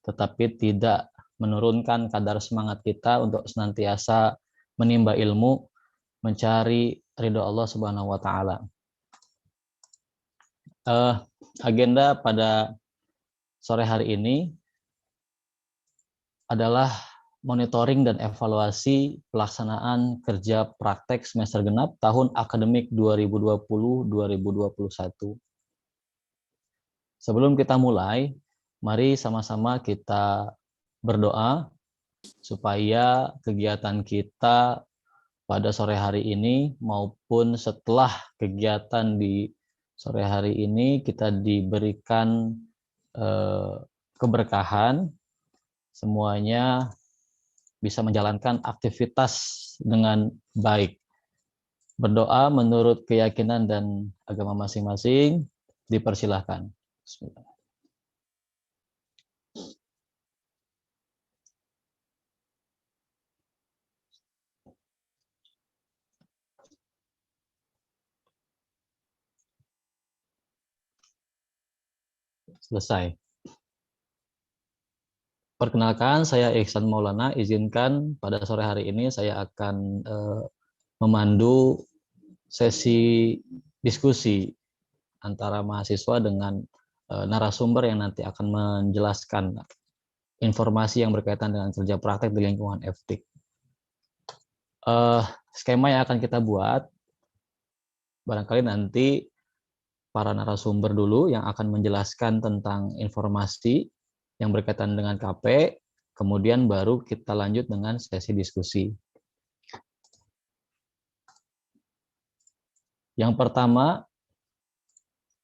tetapi tidak menurunkan kadar semangat kita untuk senantiasa menimba ilmu, mencari ridho Allah Subhanahu wa taala. Agenda pada sore hari ini adalah monitoring dan evaluasi pelaksanaan kerja praktek semester genap tahun akademik 2020-2021. Sebelum kita mulai, mari sama-sama kita berdoa supaya kegiatan kita pada sore hari ini maupun setelah kegiatan di sore hari ini kita diberikan keberkahan, semuanya bisa menjalankan aktivitas dengan baik. Berdoa menurut keyakinan dan agama masing-masing, dipersilahkan. Bismillah. Selesai. Perkenalkan, saya Ihsan Maulana. Izinkan pada sore hari ini saya akan memandu sesi diskusi antara mahasiswa dengan narasumber yang nanti akan menjelaskan informasi yang berkaitan dengan kerja praktek di lingkungan FTIK. Skema yang akan kita buat, barangkali nanti para narasumber dulu yang akan menjelaskan tentang informasi yang berkaitan dengan KP, kemudian baru kita lanjut dengan sesi diskusi. Yang pertama,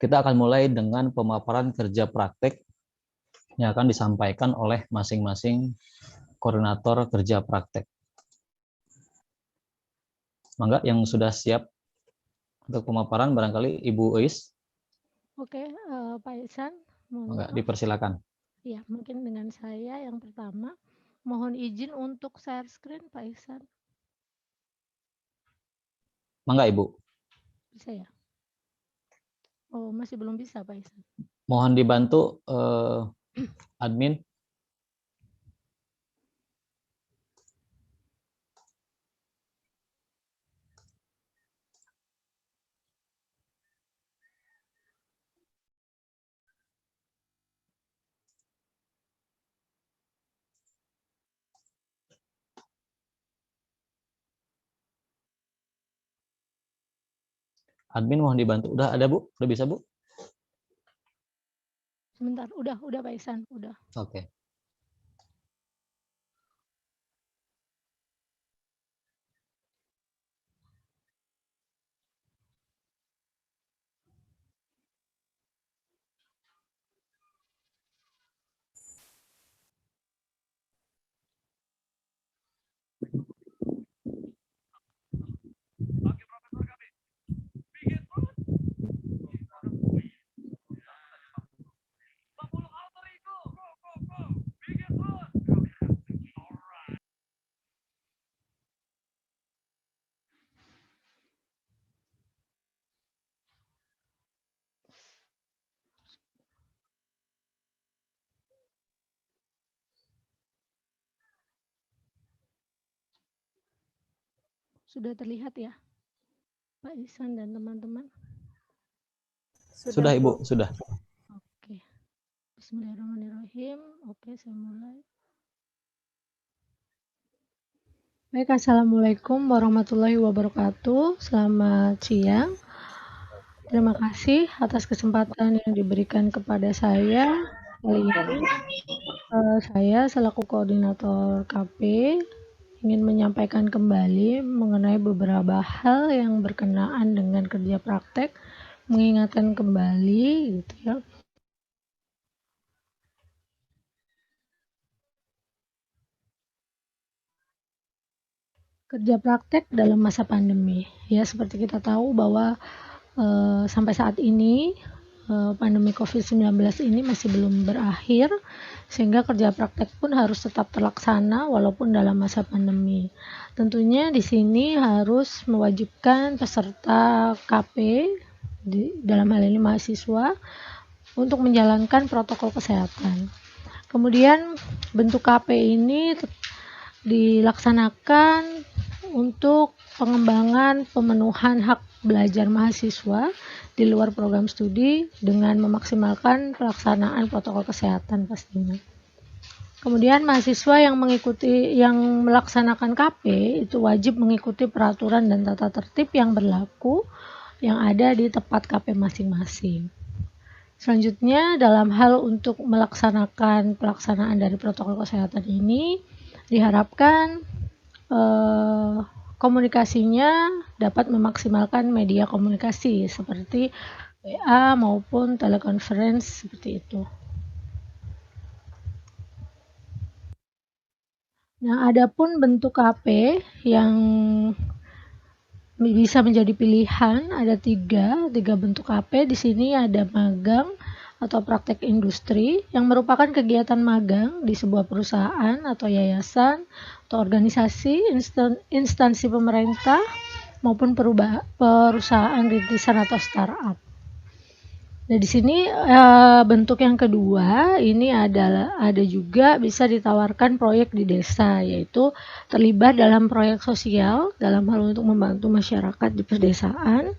kita akan mulai dengan pemaparan kerja praktek yang akan disampaikan oleh masing-masing koordinator kerja praktek. Mangga yang sudah siap untuk pemaparan barangkali Ibu Eis. Oke, Pak Ihsan, Mangga dipersilakan. Ya, mungkin dengan saya yang pertama, mohon izin untuk share screen, Pak Ihsan. Mangga Ibu. Bisa ya? Oh, masih belum bisa, Pak Ihsan. Mohon dibantu admin. Admin mohon dibantu. Udah ada Bu? Udah bisa Bu? Sebentar, udah Pak Ihsan, udah. Oke. Sudah terlihat ya, Pak Ihsan dan teman-teman? Sudah Ibu, sudah. Oke. Bismillahirrahmanirrahim. Oke, saya mulai. Baik, Assalamualaikum warahmatullahi wabarakatuh. Selamat siang. Terima kasih atas kesempatan yang diberikan kepada saya. Kali ini saya selaku koordinator KP ingin menyampaikan kembali mengenai beberapa hal yang berkenaan dengan kerja praktek, mengingatkan kembali gitu ya. Kerja praktek dalam masa pandemi. Ya, seperti kita tahu bahwa sampai saat ini pandemi COVID-19 ini masih belum berakhir, sehingga kerja praktek pun harus tetap terlaksana walaupun dalam masa pandemi. Tentunya di sini harus mewajibkan peserta KP, dalam hal ini mahasiswa, untuk menjalankan protokol kesehatan. Kemudian bentuk KP ini dilaksanakan untuk pengembangan pemenuhan hak belajar mahasiswa di luar program studi dengan memaksimalkan pelaksanaan protokol kesehatan pastinya. Kemudian mahasiswa yang melaksanakan KP itu wajib mengikuti peraturan dan tata tertib yang berlaku yang ada di tempat KP masing-masing. Selanjutnya, dalam hal untuk pelaksanaan dari protokol kesehatan ini, diharapkan komunikasinya dapat memaksimalkan media komunikasi seperti WA maupun telekonferensi seperti itu. Nah, adapun bentuk KP yang bisa menjadi pilihan ada tiga bentuk KP. Di sini ada magang atau praktek industri yang merupakan kegiatan magang di sebuah perusahaan atau yayasan atau organisasi, instansi pemerintah maupun perusahaan rintisan atau startup. Nah, di sini bentuk yang kedua ini ada juga bisa ditawarkan proyek di desa, yaitu terlibat dalam proyek sosial dalam hal untuk membantu masyarakat di pedesaan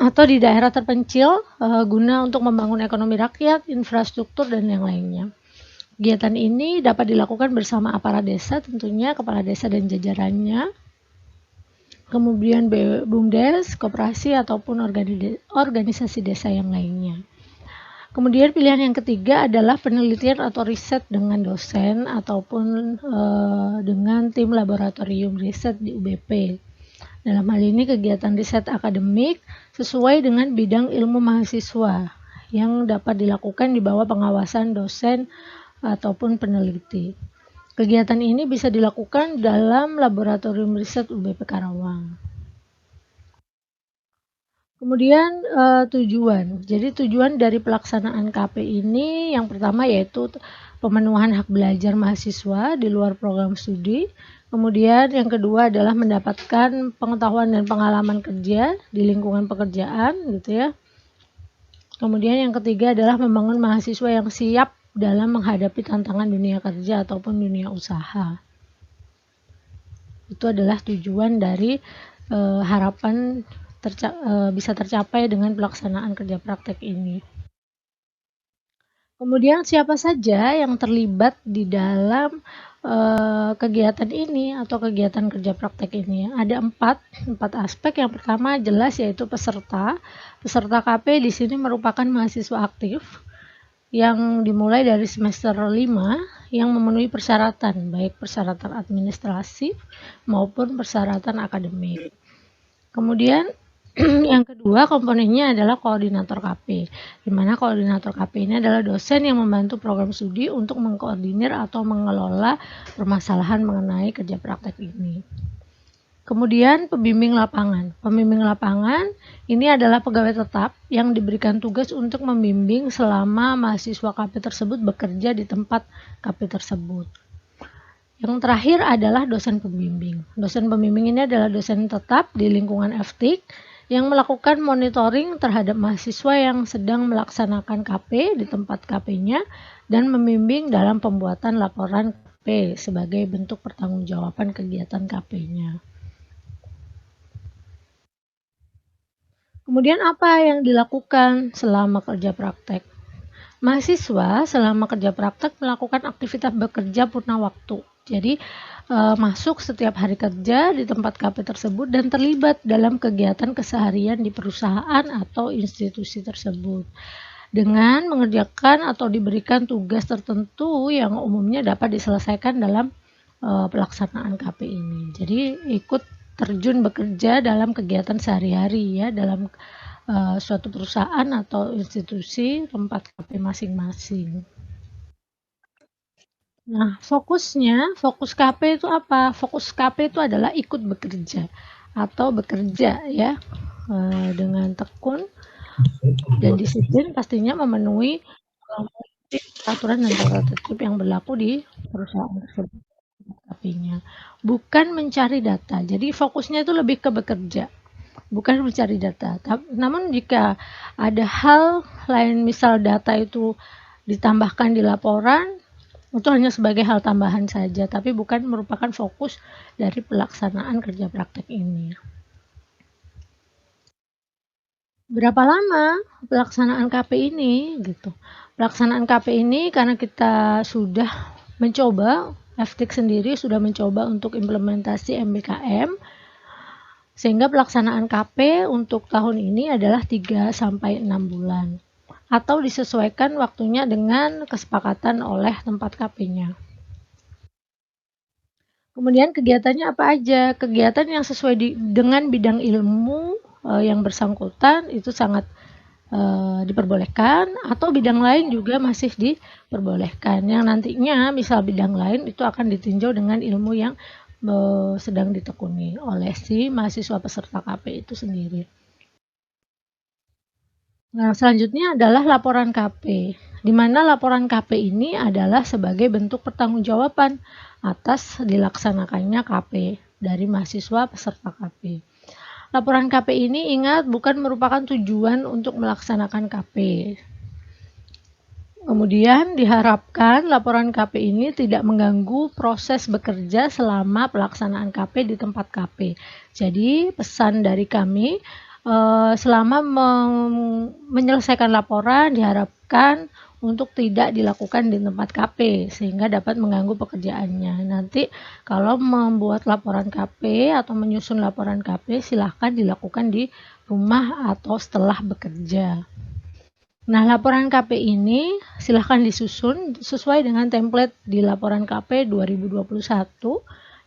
atau di daerah terpencil guna untuk membangun ekonomi rakyat, infrastruktur, dan yang lainnya. Kegiatan ini dapat dilakukan bersama aparat desa, tentunya kepala desa dan jajarannya, kemudian BUMDes, koperasi, ataupun organisasi desa yang lainnya. Kemudian pilihan yang ketiga adalah penelitian atau riset dengan dosen ataupun dengan tim laboratorium riset di UBP. Dalam hal ini kegiatan riset akademik sesuai dengan bidang ilmu mahasiswa yang dapat dilakukan di bawah pengawasan dosen ataupun peneliti. Kegiatan ini bisa dilakukan dalam laboratorium riset UBP Karawang. Kemudian tujuan. Jadi tujuan dari pelaksanaan KP ini yang pertama yaitu pemenuhan hak belajar mahasiswa di luar program studi. Kemudian yang kedua adalah mendapatkan pengetahuan dan pengalaman kerja di lingkungan pekerjaan gitu ya. Kemudian yang ketiga adalah membangun mahasiswa yang siap dalam menghadapi tantangan dunia kerja ataupun dunia usaha. Itu adalah tujuan dari harapan bisa tercapai dengan pelaksanaan kerja praktek ini. Kemudian siapa saja yang terlibat di dalam kegiatan ini atau kegiatan kerja praktek ini? Ada empat aspek. Yang pertama jelas yaitu peserta. Peserta KP di sini merupakan mahasiswa aktif yang dimulai dari semester 5 yang memenuhi persyaratan, baik persyaratan administrasi maupun persyaratan akademik. Kemudian yang kedua komponennya adalah koordinator KP, di mana koordinator KP ini adalah dosen yang membantu program studi untuk mengkoordinir atau mengelola permasalahan mengenai kerja praktek ini. Kemudian pembimbing lapangan. Pembimbing lapangan ini adalah pegawai tetap yang diberikan tugas untuk membimbing selama mahasiswa KP tersebut bekerja di tempat KP tersebut. Yang terakhir adalah dosen pembimbing. Dosen pembimbing ini adalah dosen tetap di lingkungan FTIK yang melakukan monitoring terhadap mahasiswa yang sedang melaksanakan KP di tempat KP-nya dan membimbing dalam pembuatan laporan KP sebagai bentuk pertanggungjawaban kegiatan KP-nya. Kemudian apa yang dilakukan selama kerja praktek? Mahasiswa selama kerja praktek melakukan aktivitas bekerja purna waktu. Jadi masuk setiap hari kerja di tempat KP tersebut dan terlibat dalam kegiatan keseharian di perusahaan atau institusi tersebut dengan mengerjakan atau diberikan tugas tertentu yang umumnya dapat diselesaikan dalam pelaksanaan KP ini. Jadi ikut terjun bekerja dalam kegiatan sehari-hari ya dalam suatu perusahaan atau institusi tempat KP masing-masing. Nah, fokus KP itu apa? Fokus KP itu adalah ikut bekerja atau bekerja ya dengan tekun dan disiplin pastinya memenuhi peraturan dan tata tertib yang berlaku di perusahaan tersebut. KP-nya bukan mencari data. Jadi fokusnya itu lebih ke bekerja, bukan mencari data. Namun jika ada hal lain, misal data itu ditambahkan di laporan itu hanya sebagai hal tambahan saja, tapi bukan merupakan fokus dari pelaksanaan kerja praktek ini. Berapa lama pelaksanaan KP ini gitu? Pelaksanaan KP ini karena kita sudah mencoba, FTIK sendiri sudah mencoba untuk implementasi MBKM, sehingga pelaksanaan KP untuk tahun ini adalah 3 sampai 6 bulan. Atau disesuaikan waktunya dengan kesepakatan oleh tempat KP-nya. Kemudian kegiatannya apa aja? Kegiatan yang sesuai dengan bidang ilmu yang bersangkutan itu sangat diperbolehkan, atau bidang lain juga masih diperbolehkan. Yang nantinya misal bidang lain itu akan ditinjau dengan ilmu yang sedang ditekuni oleh si mahasiswa peserta KP itu sendiri. Nah, selanjutnya adalah laporan KP, di mana laporan KP ini adalah sebagai bentuk pertanggungjawaban atas dilaksanakannya KP dari mahasiswa peserta KP. Laporan KP ini ingat bukan merupakan tujuan untuk melaksanakan KP. Kemudian diharapkan laporan KP ini tidak mengganggu proses bekerja selama pelaksanaan KP di tempat KP. Jadi pesan dari kami, selama menyelesaikan laporan diharapkan untuk tidak dilakukan di tempat KP sehingga dapat mengganggu pekerjaannya. Nanti kalau membuat laporan KP atau menyusun laporan KP silahkan dilakukan di rumah atau setelah bekerja. Nah, laporan KP ini silahkan disusun sesuai dengan template di laporan KP 2021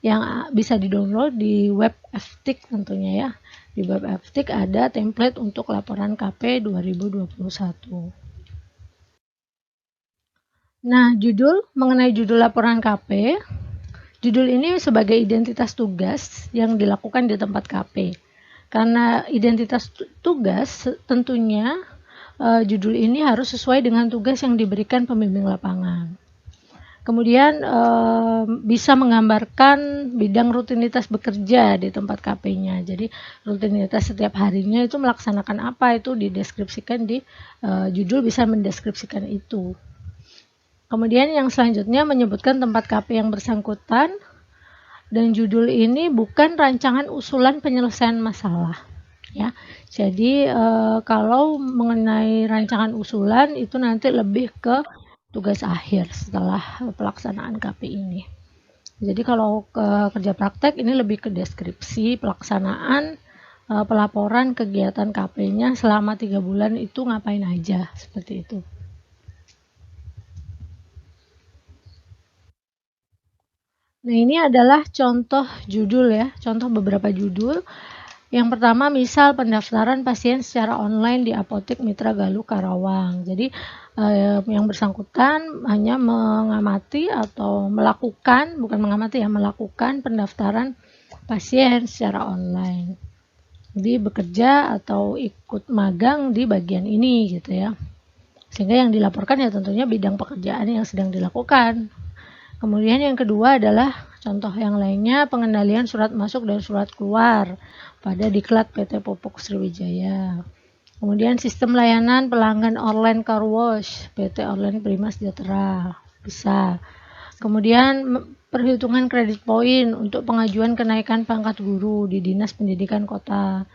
yang bisa di-download di web FTIK tentunya ya. Di web FTIK ada template untuk laporan KP 2021. Nah, mengenai judul laporan KP, judul ini sebagai identitas tugas yang dilakukan di tempat KP. Karena identitas tugas tentunya judul ini harus sesuai dengan tugas yang diberikan pembimbing lapangan. Kemudian bisa menggambarkan bidang rutinitas bekerja di tempat KP-nya. Jadi rutinitas setiap harinya itu melaksanakan apa, itu dideskripsikan di judul, bisa mendeskripsikan itu. Kemudian yang selanjutnya menyebutkan tempat KP yang bersangkutan, dan judul ini bukan rancangan usulan penyelesaian masalah. Ya, jadi kalau mengenai rancangan usulan itu nanti lebih ke tugas akhir setelah pelaksanaan KP ini. Jadi kalau kerja praktek ini lebih ke deskripsi pelaksanaan pelaporan kegiatan KP-nya selama 3 bulan itu ngapain aja, seperti itu. Nah, ini adalah contoh judul ya, contoh beberapa judul. Yang pertama misal pendaftaran pasien secara online di Apotek Mitra Galuh Karawang. Jadi yang bersangkutan hanya mengamati atau melakukan, bukan mengamati ya, melakukan pendaftaran pasien secara online. Jadi bekerja atau ikut magang di bagian ini gitu ya. Sehingga yang dilaporkan ya tentunya bidang pekerjaan yang sedang dilakukan. Kemudian yang kedua adalah contoh yang lainnya, pengendalian surat masuk dan surat keluar pada Diklat PT Pupuk Sriwijaya. Kemudian sistem layanan pelanggan online car wash PT Online Prima Sejahtera, bisa. Kemudian perhitungan kredit poin untuk pengajuan kenaikan pangkat guru di Dinas Pendidikan Kota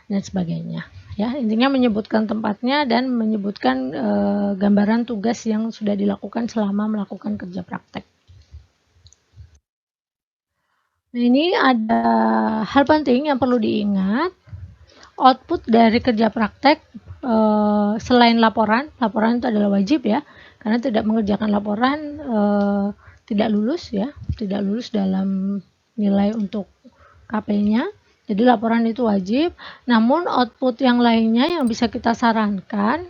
dan sebagainya. Ya, intinya menyebutkan tempatnya dan menyebutkan gambaran tugas yang sudah dilakukan selama melakukan kerja praktek. Nah, ini ada hal penting yang perlu diingat. Output dari kerja praktek selain laporan itu adalah wajib ya, karena tidak mengerjakan laporan tidak lulus ya, tidak lulus dalam nilai untuk KP-nya. Jadi laporan itu wajib. Namun output yang lainnya yang bisa kita sarankan,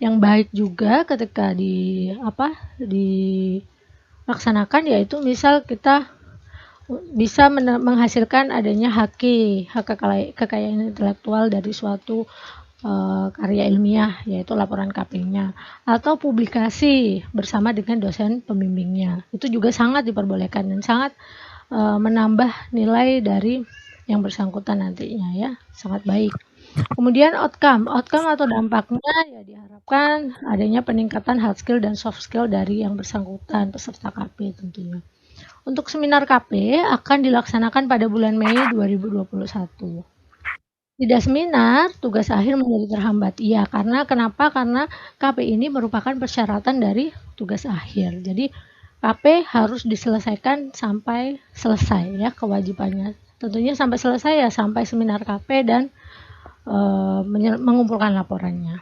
yang baik juga ketika dilaksanakan, yaitu misal kita bisa menghasilkan adanya hak kekayaan intelektual dari suatu karya ilmiah, yaitu laporan KP-nya, atau publikasi bersama dengan dosen pembimbingnya. Itu juga sangat diperbolehkan dan sangat menambah nilai dari yang bersangkutan nantinya ya, sangat baik. Kemudian outcome atau dampaknya ya diharapkan adanya peningkatan hard skill dan soft skill dari yang bersangkutan peserta KP tentunya. Untuk seminar KP akan dilaksanakan pada bulan Mei 2021. Tidak seminar, tugas akhir menjadi terhambat. Iya, karena kenapa? Karena KP ini merupakan persyaratan dari tugas akhir. Jadi KP harus diselesaikan sampai selesai ya kewajibannya. Tentunya sampai selesai ya sampai seminar KP dan mengumpulkan laporannya.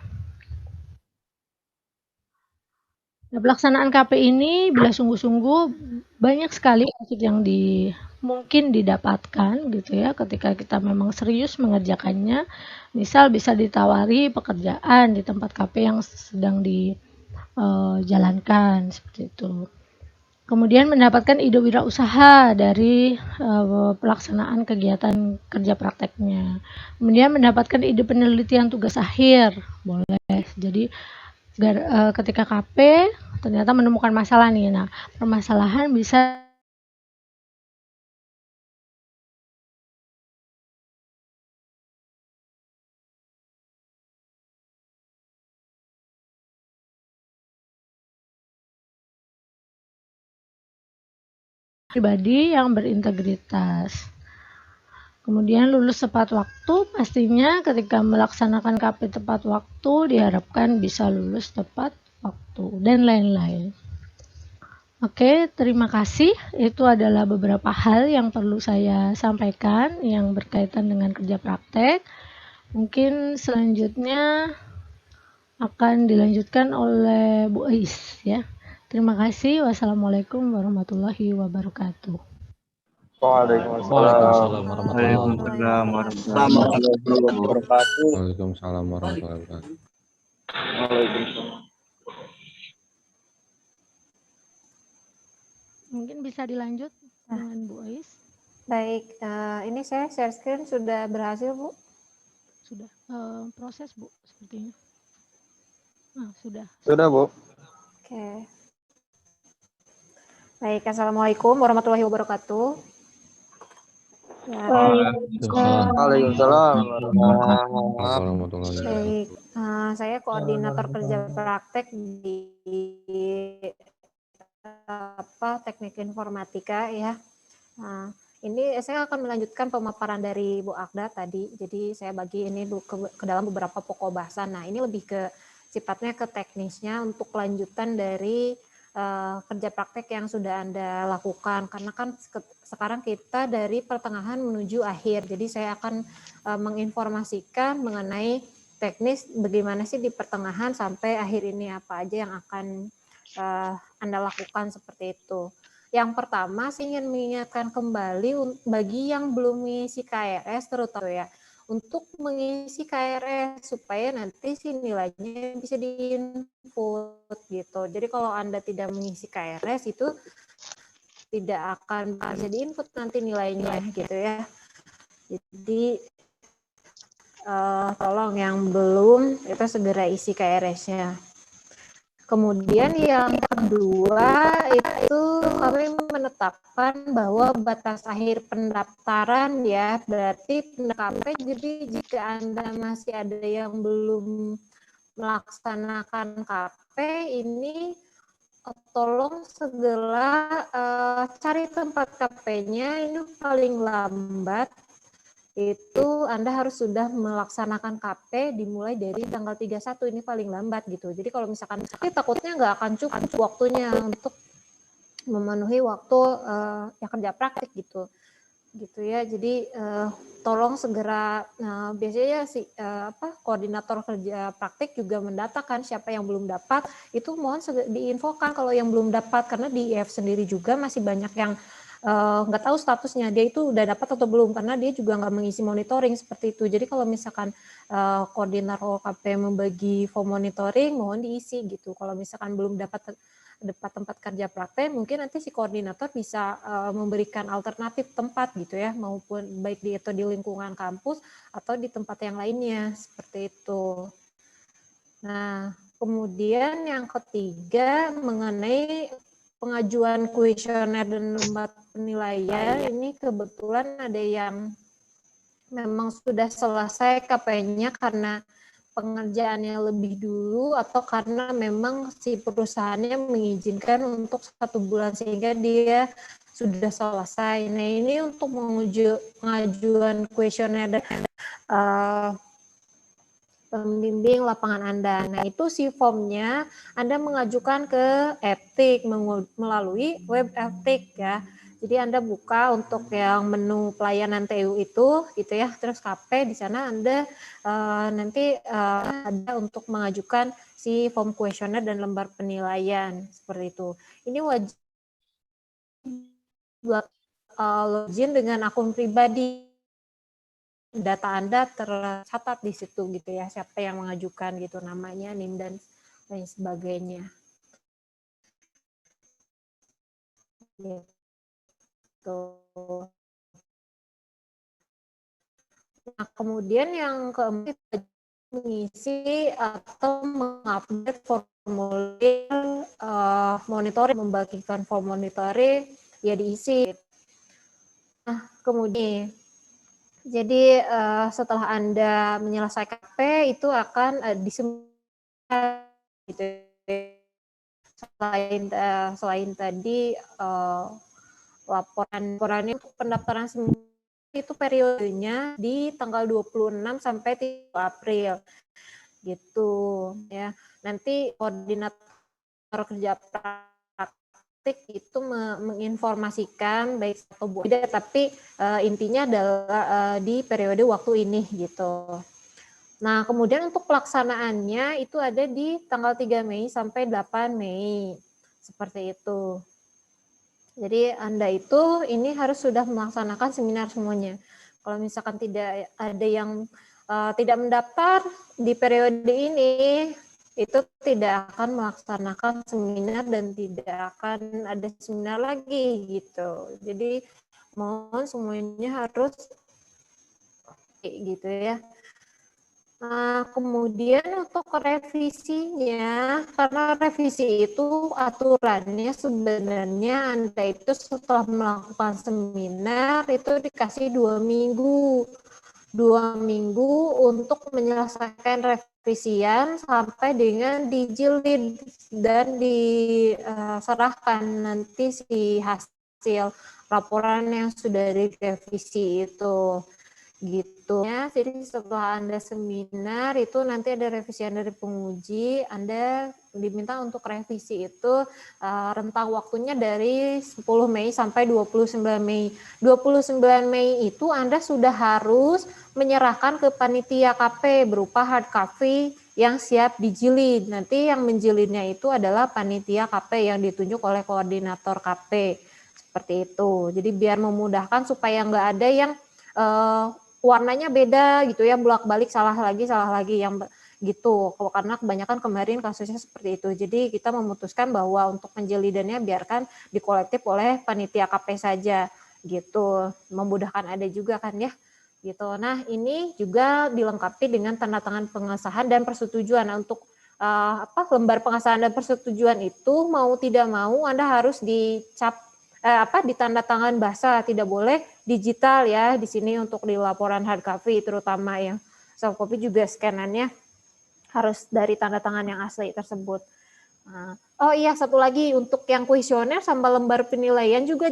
Nah, pelaksanaan KP ini bila sungguh-sungguh banyak sekali hasil yang mungkin didapatkan gitu ya ketika kita memang serius mengerjakannya. Misal bisa ditawari pekerjaan di tempat KP yang sedang dijalankan seperti itu. Kemudian mendapatkan ide wirausaha dari pelaksanaan kegiatan kerja prakteknya. Kemudian mendapatkan ide penelitian tugas akhir, boleh. Jadi ketika KP ternyata menemukan masalah nih. Nah, permasalahan bisa pribadi yang berintegritas. Kemudian lulus tepat waktu, pastinya ketika melaksanakan KP tepat waktu diharapkan bisa lulus tepat waktu dan lain-lain. Oke, terima kasih. Itu adalah beberapa hal yang perlu saya sampaikan yang berkaitan dengan kerja praktek. Mungkin selanjutnya akan dilanjutkan oleh Bu Ais ya. Terima kasih. Wassalamualaikum warahmatullahi wabarakatuh. Waalaikumsalam warahmatullahi Waalaikumsalam wabarakatuh. warahmatullahi wabarakatuh. Waalaikumsalam warahmatullahi wabarakatuh. Waalaikumsalam. Mungkin bisa dilanjut dengan Bu Ais. Baik, ini saya share screen sudah berhasil, Bu? Sudah proses, Bu, sepertinya. Nah, sudah. Sudah, Bu. Oke. Baik, Assalamualaikum warahmatullahi wabarakatuh. Waalaikumsalam Warahmatullahi Baik, wabarakatuh. saya koordinator kerja praktek di teknik informatika ya. Nah, ini saya akan melanjutkan pemaparan dari Bu Agda tadi. Jadi saya bagi ini ke dalam beberapa pokok bahasan. Nah, ini lebih ke sifatnya ke teknisnya untuk kelanjutan dari kerja praktek yang sudah Anda lakukan. Karena kan sekarang kita dari pertengahan menuju akhir. Jadi saya akan menginformasikan mengenai teknis bagaimana sih di pertengahan sampai akhir ini apa aja yang akan Anda lakukan seperti itu. Yang pertama, saya ingin mengingatkan kembali bagi yang belum mengisi KRS terutama ya, untuk mengisi KRS supaya nanti si nilainya bisa diinput gitu. Jadi kalau Anda tidak mengisi KRS itu tidak akan bisa diinput nanti nilainya gitu ya. Jadi tolong yang belum itu segera isi KRS-nya. Kemudian yang kedua itu kami menetapkan bahwa batas akhir pendaftaran ya, berarti KP. Jadi jika Anda masih ada yang belum melaksanakan KP ini tolong segera cari tempat KP-nya, ini paling lambat itu Anda harus sudah melaksanakan KP dimulai dari tanggal 31 ini paling lambat gitu. Jadi kalau misalkan takutnya nggak akan cukup waktunya untuk memenuhi waktu yang kerja praktik gitu ya. Jadi tolong segera biasanya koordinator kerja praktik juga mendatakan siapa yang belum dapat, itu mohon diinfokan kalau yang belum dapat, karena di IF sendiri juga masih banyak yang nggak tahu statusnya dia itu udah dapat atau belum, karena dia juga nggak mengisi monitoring seperti itu. Jadi kalau misalkan koordinator KP membagi form monitoring, mohon diisi gitu. Kalau misalkan belum dapat tempat kerja praktek, mungkin nanti si koordinator bisa memberikan alternatif tempat gitu ya, maupun baik di lingkungan kampus atau di tempat yang lainnya seperti itu. Nah, kemudian yang ketiga mengenai pengajuan kuesioner dan lembar penilaian, ini kebetulan ada yang memang sudah selesai KP-nya karena pengerjaannya lebih dulu atau karena memang si perusahaannya mengizinkan untuk 1 bulan sehingga dia sudah selesai. Nah, ini untuk pengajuan kuesioner dan pembimbing lapangan Anda. Nah, itu si formnya Anda mengajukan ke Etik melalui web Etik ya. Jadi Anda buka untuk yang menu pelayanan TU itu gitu ya, terus KP di sana Anda nanti ada untuk mengajukan si form kuesioner dan lembar penilaian seperti itu. Ini wajib login dengan akun pribadi. Data Anda tercatat di situ gitu ya, siapa yang mengajukan gitu, namanya, NIM dan lain sebagainya. Gitu. Nah, kemudian yang keempat mengisi atau mengupdate formulir monitoring, membagikan form monitoring ya diisi. Nah, kemudian jadi setelah Anda menyelesaikan KP itu akan disebarkan gitu. Selain tadi laporannya untuk pendaftaran itu periodenya di tanggal 26 sampai 3 April gitu ya. Nanti koordinator kerja praktik itu menginformasikan baik atau tidak, tapi intinya adalah di periode waktu ini gitu. Nah, kemudian untuk pelaksanaannya itu ada di tanggal 3 Mei sampai 8 Mei. Seperti itu. Jadi Anda itu ini harus sudah melaksanakan seminar semuanya. Kalau misalkan tidak ada yang tidak mendaftar di periode ini, itu tidak akan melaksanakan seminar dan tidak akan ada seminar lagi gitu. Jadi mohon semuanya harus gitu ya. Nah, kemudian untuk revisinya, karena revisi itu aturannya sebenarnya Anda itu setelah melakukan seminar itu dikasih 2 minggu. 2 minggu untuk menyelesaikan revisian sampai dengan dijilid dan diserahkan nanti si hasil laporan yang sudah direvisi itu. Gitu ya. Jadi setelah Anda seminar itu nanti ada revisian dari penguji, Anda diminta untuk revisi itu rentang waktunya dari 10 Mei sampai 29 Mei. 29 Mei itu Anda sudah harus menyerahkan ke panitia KP berupa hard copy yang siap dijilid. Nanti yang menjilidnya itu adalah panitia KP yang ditunjuk oleh koordinator KP. Seperti itu. Jadi biar memudahkan supaya nggak ada yang warnanya beda gitu ya, bolak-balik salah lagi yang gitu, karena kebanyakan kemarin kasusnya seperti itu. Jadi kita memutuskan bahwa untuk penjelidannya biarkan dikolektif oleh panitia KP saja gitu, memudahkan ada juga kan ya gitu. Nah, ini juga dilengkapi dengan tanda tangan pengesahan dan persetujuan. Untuk lembar pengesahan dan persetujuan itu mau tidak mau Anda harus dicap ditanda tangan basah, tidak boleh digital ya di sini untuk di laporan hard copy, terutama yang soft copy juga scanannya harus dari tanda tangan yang asli tersebut. Oh iya, satu lagi untuk yang kuesioner sama lembar penilaian juga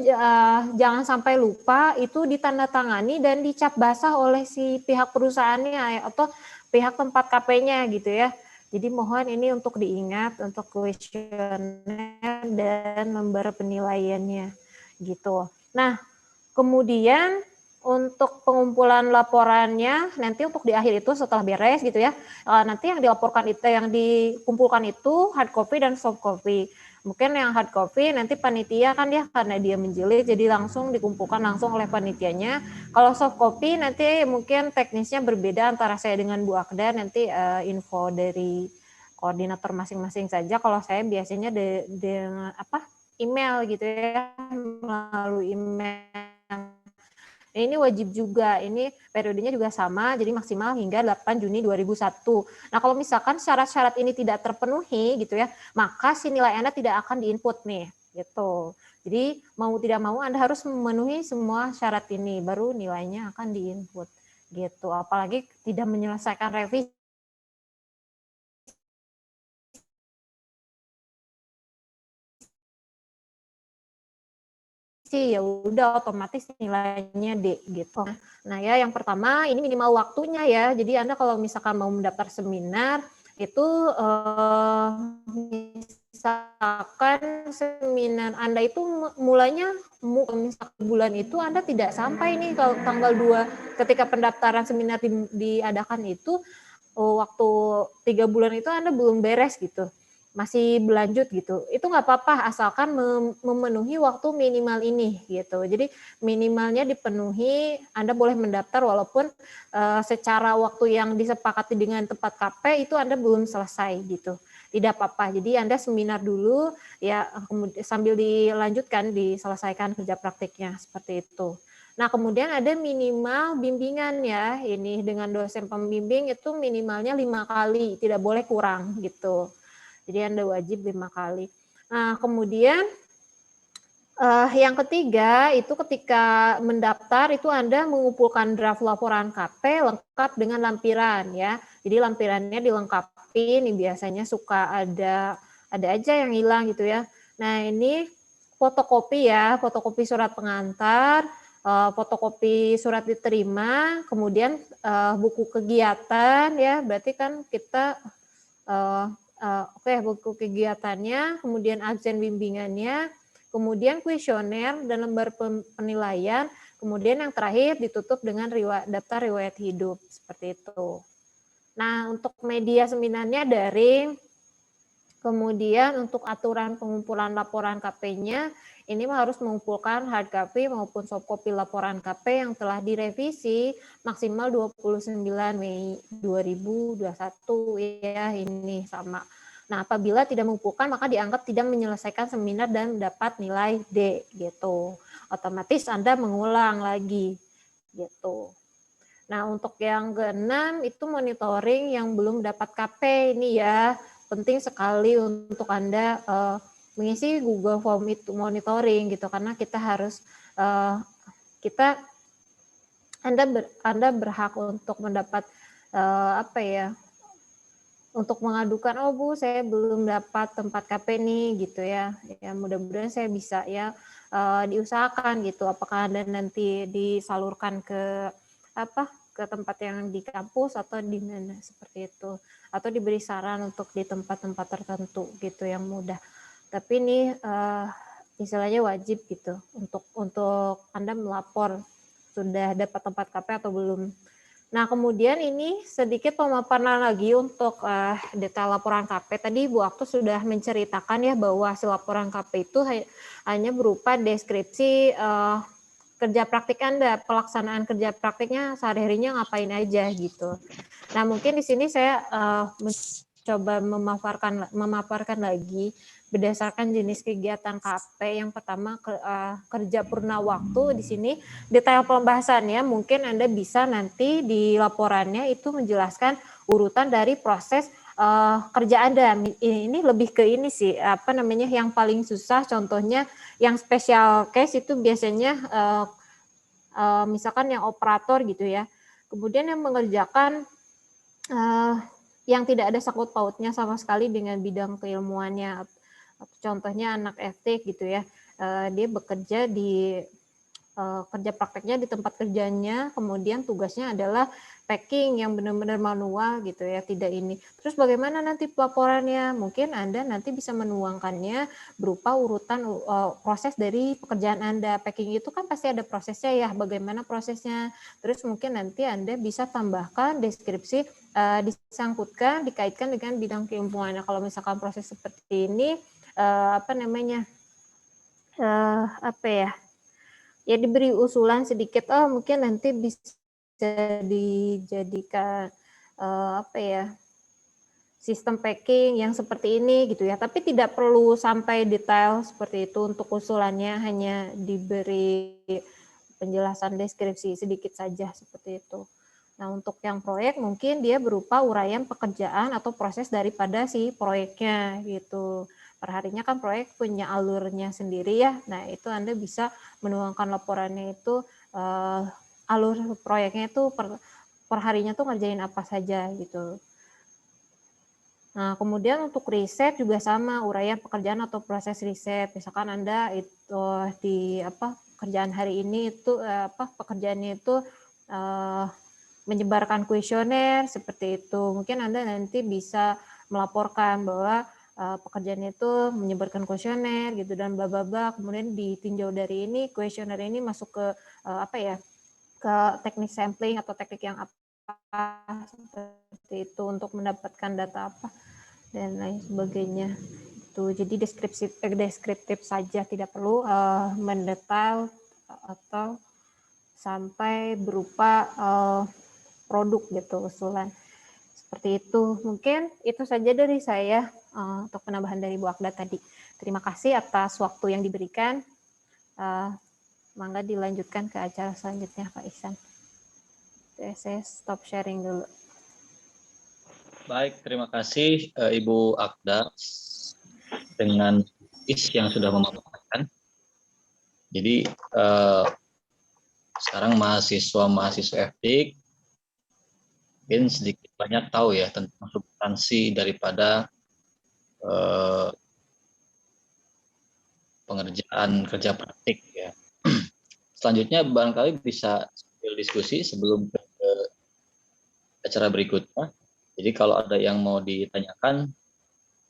jangan sampai lupa itu ditandatangani dan dicap basah oleh si pihak perusahaannya atau pihak tempat KP-nya gitu ya. Jadi mohon ini untuk diingat untuk kuesioner dan lembar penilaiannya gitu. Nah, kemudian untuk pengumpulan laporannya nanti untuk di akhir itu setelah beres gitu ya, nanti yang dilaporkan itu yang dikumpulkan itu hard copy dan soft copy. Mungkin yang hard copy nanti panitia kan ya karena dia menjilid jadi langsung dikumpulkan langsung oleh panitianya. Kalau soft copy nanti mungkin teknisnya berbeda antara saya dengan Bu Akda, nanti info dari koordinator masing-masing saja. Kalau saya biasanya dengan email gitu ya, melalui email. Ini wajib juga, ini periodenya juga sama, jadi maksimal hingga 8 Juni 2001. Nah, kalau misalkan syarat-syarat ini tidak terpenuhi gitu ya, maka si nilai Anda tidak akan diinput nih, gitu. Jadi mau tidak mau Anda harus memenuhi semua syarat ini, baru nilainya akan diinput, gitu. Apalagi tidak menyelesaikan revisi, ya udah otomatis nilainya D gitu. Nah ya yang pertama ini minimal waktunya ya. Jadi Anda kalau misalkan mau mendaftar seminar itu misalkan seminar Anda itu mulainya misalkan bulan itu Anda tidak sampai nih kalau tanggal 2 ketika pendaftaran seminar diadakan itu waktu 3 bulan itu Anda belum beres gitu. Masih berlanjut gitu, itu nggak apa-apa asalkan memenuhi waktu minimal ini gitu. Jadi minimalnya dipenuhi, Anda boleh mendaftar walaupun secara waktu yang disepakati dengan tempat KP itu Anda belum selesai gitu. Tidak apa-apa. Jadi Anda seminar dulu ya sambil dilanjutkan diselesaikan kerja praktiknya seperti itu. Nah, kemudian ada minimal bimbingan ya. Ini dengan dosen pembimbing itu minimalnya 5 kali, tidak boleh kurang gitu. Jadi Anda wajib 5 kali. Nah, kemudian yang ketiga itu ketika mendaftar itu Anda mengumpulkan draft laporan KP lengkap dengan lampiran ya. Jadi lampirannya dilengkapi, ini biasanya suka ada aja yang hilang gitu ya. Nah, ini fotokopi ya, fotokopi surat pengantar, fotokopi surat diterima, kemudian buku kegiatan ya, berarti kan kita buku kegiatannya, kemudian absen bimbingannya, kemudian kuesioner dan lembar penilaian, kemudian yang terakhir ditutup dengan daftar riwayat hidup, seperti itu. Nah, untuk media seminarnya daring, kemudian untuk aturan pengumpulan laporan KP-nya, ini harus mengumpulkan hard copy maupun soft copy laporan KP yang telah direvisi maksimal 29 Mei 2021 ya, ini sama. Nah, apabila tidak mengumpulkan maka dianggap tidak menyelesaikan seminar dan mendapat nilai D gitu. Otomatis Anda mengulang lagi gitu. Nah, untuk yang keenam itu monitoring yang belum dapat KP ini ya. Penting sekali untuk Anda mengisi Google Form itu monitoring gitu, karena kita harus Anda berhak untuk mendapat untuk mengadukan, oh Bu saya belum dapat tempat KP nih gitu ya. Ya mudah-mudahan saya bisa ya diusahakan gitu. Apakah Anda nanti disalurkan ke ke tempat yang di kampus atau di mana seperti itu, atau diberi saran untuk di tempat-tempat tertentu gitu yang mudah. Tapi ini istilahnya wajib gitu untuk Anda melapor sudah dapat tempat KP atau belum. Nah, kemudian ini sedikit pemaparan lagi untuk detail laporan KP. Tadi Bu Aktu sudah menceritakan ya bahwa hasil laporan KP itu hanya berupa deskripsi kerja praktik Anda, pelaksanaan kerja praktiknya sehari-harinya ngapain aja gitu. Nah, mungkin di sini saya mencoba memaparkan lagi berdasarkan jenis kegiatan KP. Yang pertama kerja purna waktu. Di sini detail pembahasannya mungkin Anda bisa nanti di laporannya itu menjelaskan urutan dari proses kerja Anda. Ini lebih ke ini sih yang paling susah, contohnya yang special case itu biasanya misalkan yang operator gitu ya. Kemudian yang mengerjakan yang tidak ada sangkut pautnya sama sekali dengan bidang keilmuannya. Contohnya anak FT gitu ya, dia bekerja di kerja prakteknya di tempat kerjanya, kemudian tugasnya adalah packing yang benar-benar manual gitu ya, tidak ini. Terus bagaimana nanti pelaporannya? Mungkin Anda nanti bisa menuangkannya berupa urutan proses dari pekerjaan Anda. Packing itu kan pasti ada prosesnya ya, bagaimana prosesnya. Terus mungkin nanti Anda bisa tambahkan deskripsi, disangkutkan, dikaitkan dengan bidang keilmuan. Nah, kalau misalkan proses seperti ini, ya diberi usulan sedikit, mungkin nanti bisa dijadikan sistem packing yang seperti ini gitu ya, tapi tidak perlu sampai detail seperti itu. Untuk usulannya hanya diberi penjelasan deskripsi sedikit saja seperti itu. Nah, untuk yang proyek mungkin dia berupa uraian pekerjaan atau proses daripada si proyeknya gitu. Perharinya kan proyek punya alurnya sendiri ya. Nah, itu Anda bisa menuangkan laporannya itu alur proyeknya itu perharinya tuh ngerjain apa saja gitu. Nah, kemudian untuk riset juga sama, uraian pekerjaan atau proses riset. Misalkan Anda itu di kerjaan hari ini itu pekerjaannya itu menyebarkan kuesioner seperti itu. Mungkin Anda nanti bisa melaporkan bahwa pekerjaan itu menyebarkan kuesioner gitu dan bla bla bla. Kemudian ditinjau dari ini kuesioner ini masuk ke ke teknik sampling atau teknik yang apa seperti itu untuk mendapatkan data apa dan lain sebagainya. Itu jadi deskriptif saja, tidak perlu mendetail atau sampai berupa produk gitu usulan. Seperti itu. Mungkin itu saja dari saya untuk penambahan dari Bu Akda tadi. Terima kasih atas waktu yang diberikan. Mangga dilanjutkan ke acara selanjutnya, Pak Ihsan. Saya stop sharing dulu. Baik, terima kasih Ibu Akda dengan yang sudah memaparkan. Jadi sekarang mahasiswa FDIK mungkin sedikit banyak tahu ya tentang substansi daripada pengerjaan kerja praktik ya. Selanjutnya barangkali bisa diskusi sebelum ke acara berikutnya. Jadi kalau ada yang mau ditanyakan,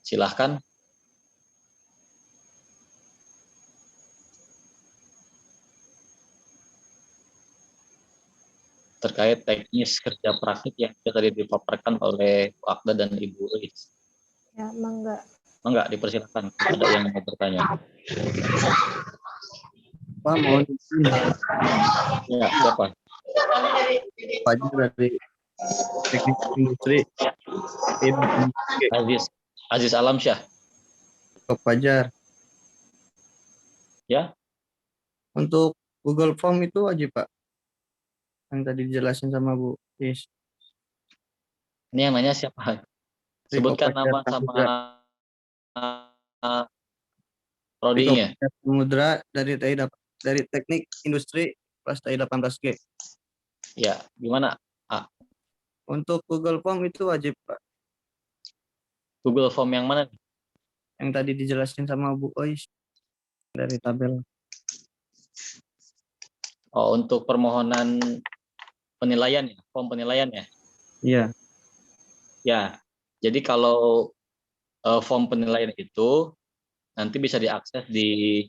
silahkan. Terkait teknis kerja praktik yang tadi dipaparkan oleh Bu Akda dan Ibu Elis. Ya, mangga. Mangga, dipersilakan. Ada yang mau bertanya. Pak, mohon Ya, siapa? Fajar dari teknik industri. Aziz Alamsyah. Pak Fajar. Ya. Untuk Google Form itu wajib, Pak? Yang tadi dijelasin sama Bu Is. Ini yang nanya siapa? Sebutkan nama sama prodinya. Samudra dari teknik industri kelas TI 18G. Ya, gimana? Untuk Google Form itu wajib, Pak? Google Form yang mana? Yang tadi dijelasin sama Bu Ois dari tabel. Oh, untuk permohonan penilaian ya, form penilaian ya? Iya. Ya, jadi kalau form penilaian itu nanti bisa diakses di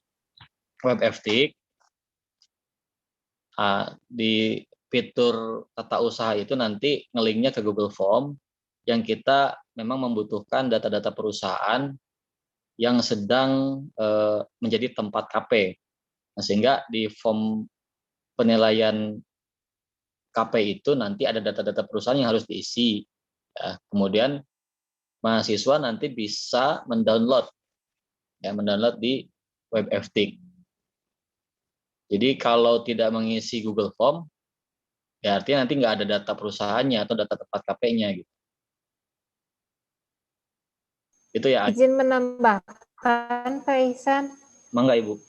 web FTIK. Di fitur tata usaha itu nanti ngelinknya ke Google Form yang kita memang membutuhkan data-data perusahaan yang sedang menjadi tempat KP. Nah, sehingga di form penilaian KP itu nanti ada data-data perusahaan yang harus diisi. Ya, kemudian mahasiswa nanti bisa mendownload di web FTIK. Jadi kalau tidak mengisi Google Form, ya artinya nanti nggak ada data perusahaannya atau data tempat KP-nya gitu. Itu ya. Izin menambahkan, Pak Ihsan. Mangga Ibu.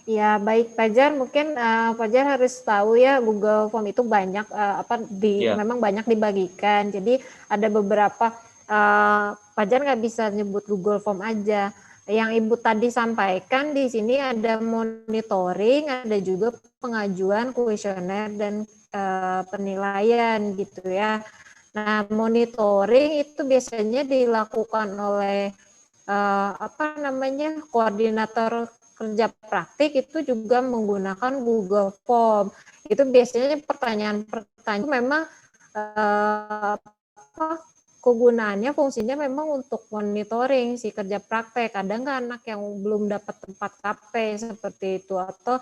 Ya baik, Fajar. Mungkin Fajar harus tahu ya Google Form itu banyak memang banyak dibagikan. Jadi ada beberapa Fajar nggak bisa nyebut Google Form aja. Yang Ibu tadi sampaikan di sini ada monitoring, ada juga pengajuan kuesioner dan penilaian gitu ya. Nah, monitoring itu biasanya dilakukan oleh koordinator kerja praktik itu juga menggunakan Google Form. Itu biasanya pertanyaan memang kegunaannya fungsinya memang untuk monitoring si kerja praktek. Ada nggak anak yang belum dapat tempat KP seperti itu, atau